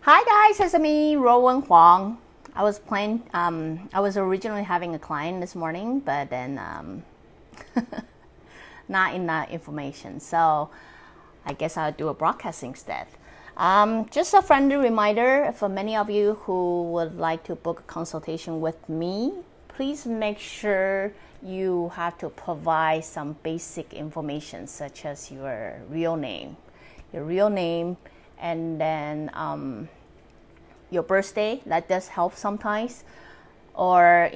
Hi guys, it's me, Ruowen Huang. I was originally having a client this morning, but then not enough information. So I guess I'll do a broadcast instead. Just a friendly reminder for many of you who would like to book a consultation with me, please make sure you have to provide some basic information such as your real name, and then your birthday. That does help sometimes. Or,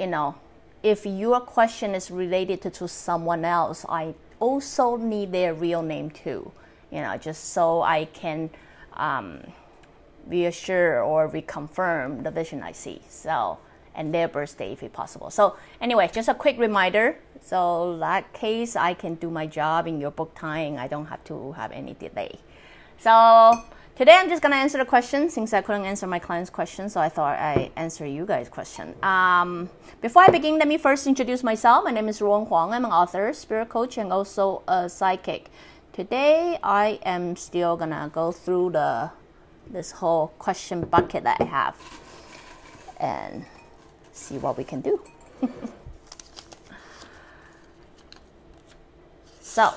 if your question is related to someone else, I also need their real name too, just so I can reassure or reconfirm the vision I see. So, and their birthday if possible. So anyway, just a quick reminder. So that case, I can do my job in your book time. I don't have to have any delay. So today I'm just going to answer the question since I couldn't answer my client's question. So I thought I'd answer you guys' question. Before I begin, let me first introduce myself. My name is Ruowen Huang. I'm an author, spirit coach, and also a psychic. Today, I am still going to go through this whole question bucket that I have and see what we can do. So,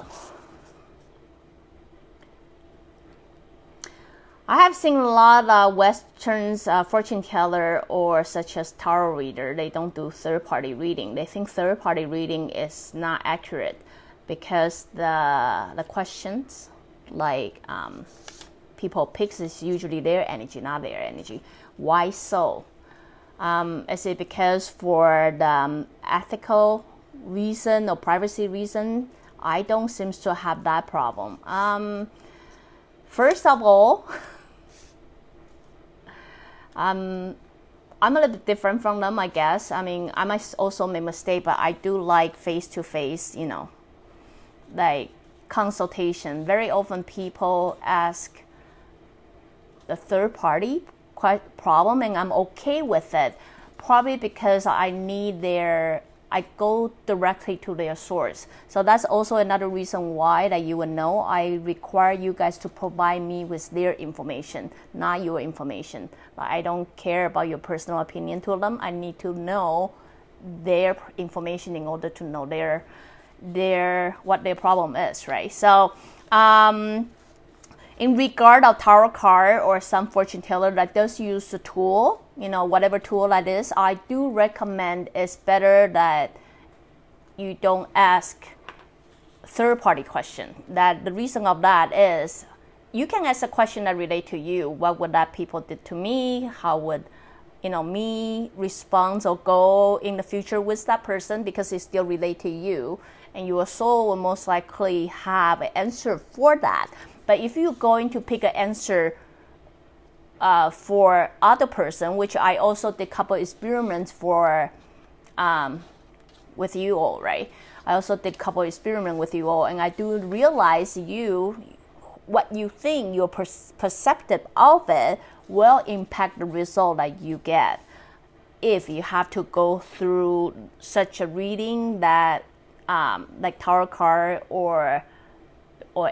I have seen a lot of Westerns, fortune teller or such as tarot reader. They don't do third-party reading. They think third-party reading is not accurate because the questions, like people picks, is usually their energy, not their energy. Why so? Is it because for the ethical reason or privacy reason? I don't seem to have that problem. First of all, I'm a little bit different from them, I guess. I mean, I might also make a mistake, but I do like face-to-face, like consultation. Very often people ask the third party problem, and I'm okay with it. Probably because I go directly to their source. So that's also another reason why that you would know I require you guys to provide me with their information, not your information. I don't care about your personal opinion to them. I need to know their information in order to know what their problem is, right? So in regard of tarot card or some fortune teller that does use the tool, whatever tool that is, I do recommend it's better that you don't ask third-party question. That the reason of that is you can ask a question that relate to you. What would that people did to me? How would me respond or go in the future with that person, because it still relate to you, and your soul will most likely have an answer for that. But if you're going to pick an answer for other person, which I also did a couple experiments for with you all, right? I also did a couple experiments with you all, and I do realize what you think, your perceptive of it will impact the result that you get. If you have to go through such a reading that like tarot card or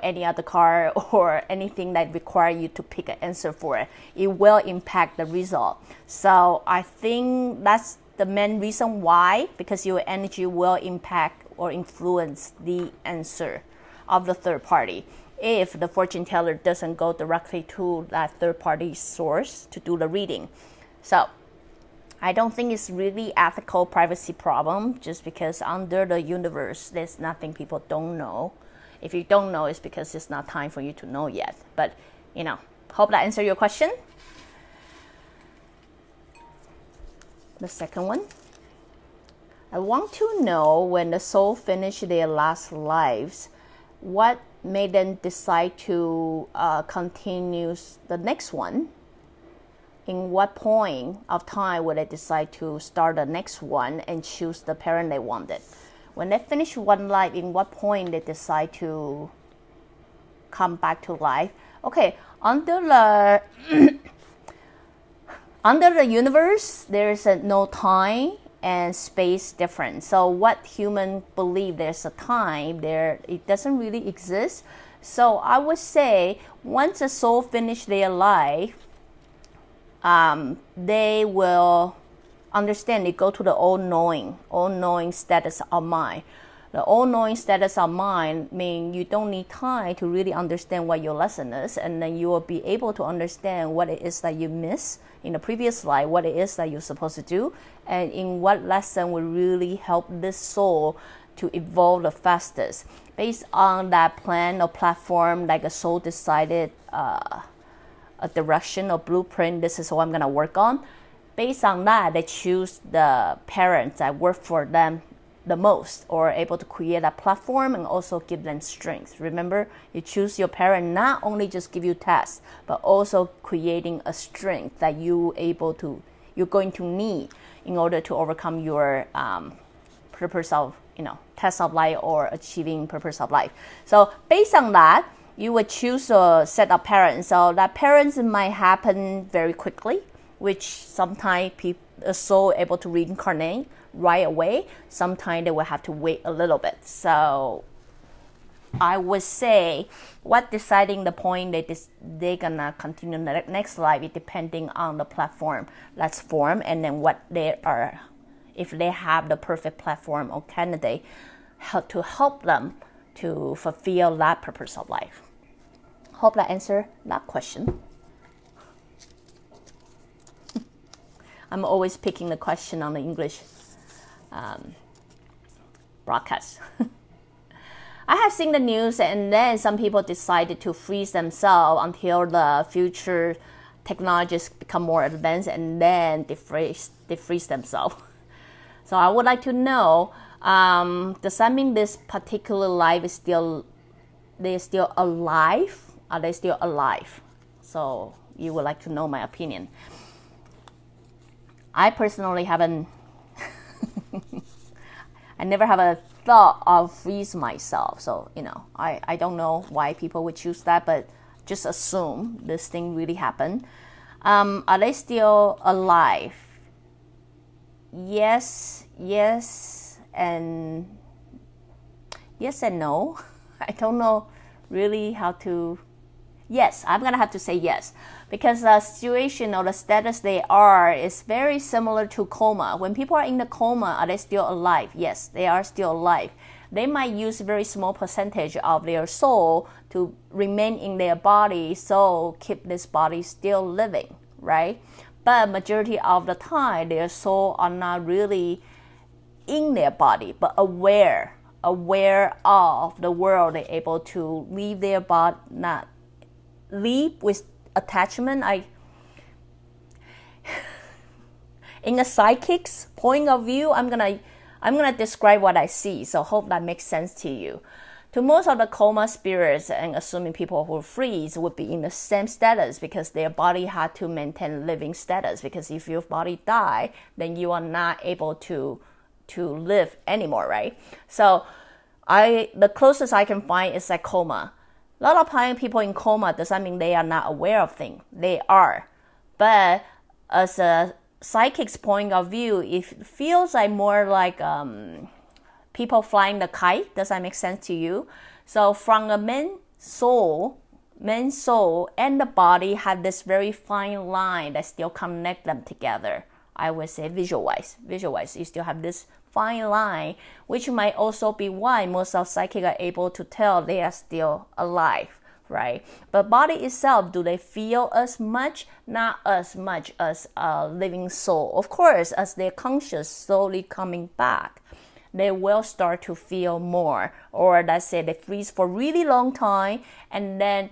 any other card or anything that require you to pick an answer for it, it will impact the result. So I think that's the main reason why, because your energy will impact or influence the answer of the third party if the fortune teller doesn't go directly to that third party source to do the reading. So I don't think it's really ethical privacy problem, just because under the universe there's nothing people don't know. If you don't know, it's because it's not time for you to know yet. But, hope that answered your question. The second one. I want to know, when the soul finish their last lives, what made them decide to continue the next one? In what point of time would they decide to start the next one and choose the parent they wanted? When they finish one life, in what point they decide to come back to life? Okay, under the universe, there's no time and space difference. So what human believe there's a time there, it doesn't really exist. So I would say once a soul finish their life, they will understand. They go to the all-knowing status of mind. The all-knowing status of mind means you don't need time to really understand what your lesson is, and then you will be able to understand what it is that you miss in the previous life, what it is that you're supposed to do, and in what lesson will really help this soul to evolve the fastest. Based on that plan or platform, like a soul decided a direction or blueprint, this is what I'm going to work on. Based on that, they choose the parents that work for them the most, or able to create a platform and also give them strength. Remember, you choose your parent not only just give you tests, but also creating a strength that you're going to need in order to overcome your purpose of, test of life or achieving purpose of life. So based on that, you would choose a set of parents. So that parents might happen very quickly, which sometimes a soul able to reincarnate right away. Sometimes they will have to wait a little bit. So I would say what deciding the point that they're gonna continue the next life is depending on the platform that's formed, and then what they are, if they have the perfect platform or candidate to help them to fulfill that purpose of life. Hope that answered that question. I'm always picking the question on the English broadcast. I have seen the news, and then some people decided to freeze themselves until the future technologies become more advanced, and then they freeze themselves. So I would like to know, does that mean this particular life is they're still alive? Are they still alive? So you would like to know my opinion. I personally haven't, I never have a thought of freeze myself. So, I don't know why people would choose that, but just assume this thing really happened. Are they still alive? Yes, and no. I don't know really how to. Yes, I'm going to have to say yes, because the situation or the status they are is very similar to coma. When people are in the coma, are they still alive? Yes, they are still alive. They might use a very small percentage of their soul to remain in their body, so keep this body still living, right? But majority of the time, their soul are not really in their body, but aware of the world. They're able to leave their body, not leave with attachment. In a psychic's point of view, I'm gonna describe what I see. So hope that makes sense to you. To most of the coma spirits, and assuming people who freeze would be in the same status, because their body had to maintain living status. Because if your body die, then you are not able to live anymore, right? So the closest I can find is like coma. A lot of times people in coma doesn't mean they are not aware of things. They are. But as a psychic's point of view, it feels like more like people flying the kite. Does that make sense to you? So from a man's soul and the body have this very fine line that still connect them together. I would say visualize. You still have this fine line, which might also be why most of psychic are able to tell they are still alive, right? But body itself, do they feel as much? Not as much as a living soul. Of course, as their conscious slowly coming back, they will start to feel more. Or let's say they freeze for a really long time, and then,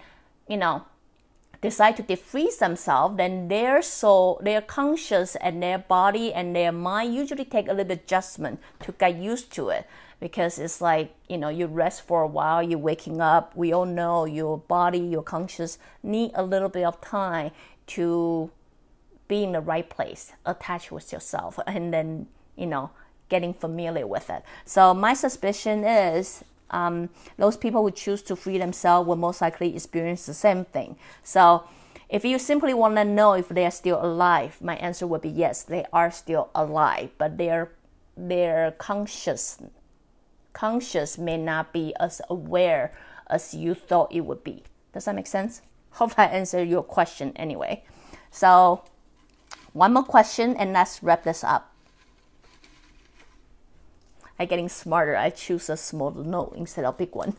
decide to defreeze themselves, then their soul, their conscious and their body and their mind usually take a little bit adjustment to get used to it. Because it's like, you rest for a while, you're waking up. We all know your body, your conscious need a little bit of time to be in the right place, attach with yourself, and then, getting familiar with it. So my suspicion is those people who choose to free themselves will most likely experience the same thing. So if you simply want to know if they are still alive, my answer would be yes, they are still alive, but their conscious may not be as aware as you thought it would be. Does that make sense? Hope I answered your question anyway. So One more question and let's wrap this up. I'm getting smarter. I choose a small note instead of big one.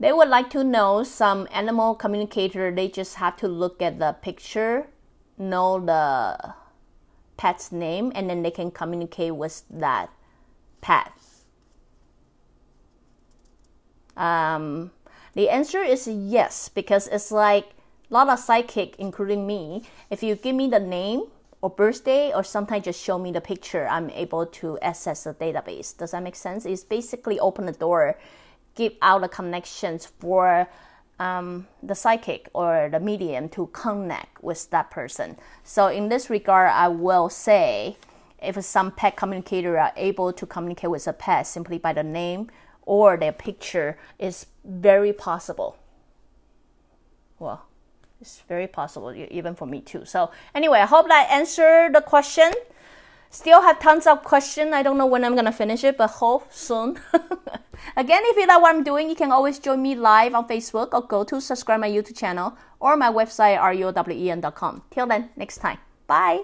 They would like to know some animal communicator. They just have to look at the picture, know the pet's name, and then they can communicate with that pet. The answer is yes, because it's like a lot of psychic, including me, if you give me the name or birthday or sometimes just show me the picture, I'm able to access the database. Does that make sense? It's basically open the door, give out the connections for the psychic or the medium to connect with that person. So in this regard, I will say if some pet communicator are able to communicate with a pet simply by the name or their picture, is very possible. Well, it's very possible, even for me too. So anyway, I hope that answered the question. Still have tons of questions. I don't know when I'm going to finish it, but hope soon. Again, if you like what I'm doing, you can always join me live on Facebook or go to subscribe my YouTube channel or my website, ruowen.com. Till then, next time. Bye.